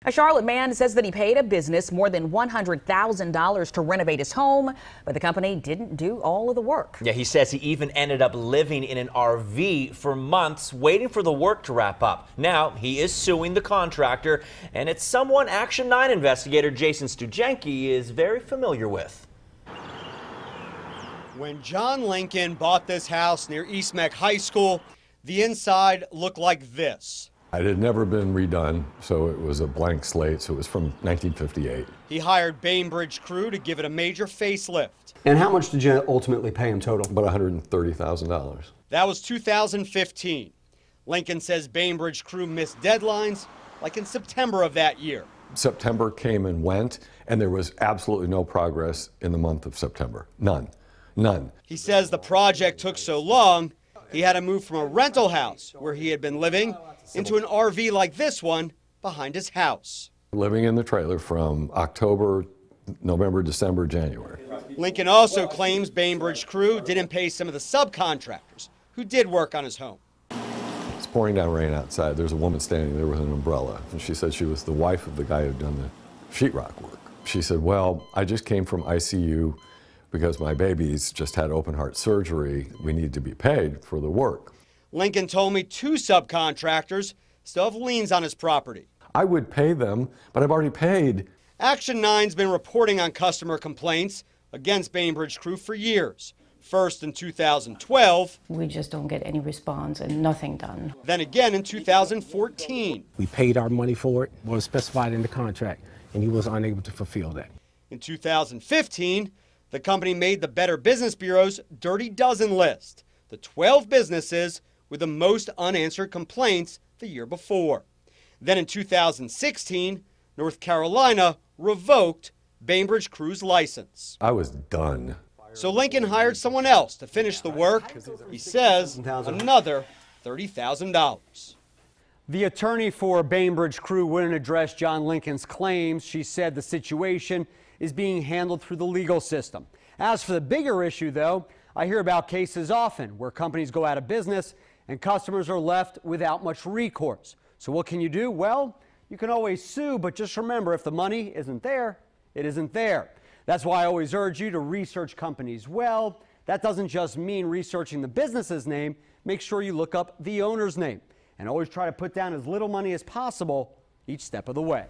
A Charlotte man says that he paid a business more than $100,000 to renovate his home, but the company didn't do all of the work. Yeah, he says he even ended up living in an RV for months, waiting for the work to wrap up. Now, he is suing the contractor, and it's someone Action 9 investigator Jason Stujenki is very familiar with. When John Lincoln bought this house near East Meck High School, the inside looked like this. It had never been redone, so it was a blank slate, so it was from 1958. He hired Bainbridge crew to give it a major facelift. And how much did you ultimately pay him total? About $130,000. That was 2015. Lincoln says Bainbridge crew missed deadlines, like in September of that year. September came and went, and there was absolutely no progress in the month of September. None. None. He says the project took so long, he had to move from a rental house where he had been living into an RV like this one behind his house. Living in the trailer from October, November, December, January. Lincoln also claims Bainbridge crew didn't pay some of the subcontractors who did work on his home. It's pouring down rain outside. There's a woman standing there with an umbrella, and she said she was the wife of the guy who'd done the sheetrock work. She said, well, I just came from ICU because my baby's just had open heart surgery. We need to be paid for the work. Lincoln told me 2 subcontractors still have liens on his property. I would pay them, but I've already paid. Action 9's been reporting on customer complaints against Bainbridge crew for years. First in 2012. We just don't get any response and nothing done. Then again in 2014. We paid our money for it, what was specified in the contract, and he was unable to fulfill that. In 2015, the company made the Better Business Bureau's Dirty Dozen list, the 12 businesses with the most unanswered complaints the year before. Then in 2016, North Carolina revoked Bainbridge crew's license. I was done. So Lincoln hired someone else to finish the work. He says another $30,000. The attorney for Bainbridge crew wouldn't address John Lincoln's claims. She said the situation is being handled through the legal system. As for the bigger issue, though, I hear about cases often where companies go out of business and customers are left without much recourse. So what can you do? Well, you can always sue, but just remember, if the money isn't there, it isn't there. That's why I always urge you to research companies well. That doesn't just mean researching the business's name. Make sure you look up the owner's name and always try to put down as little money as possible each step of the way.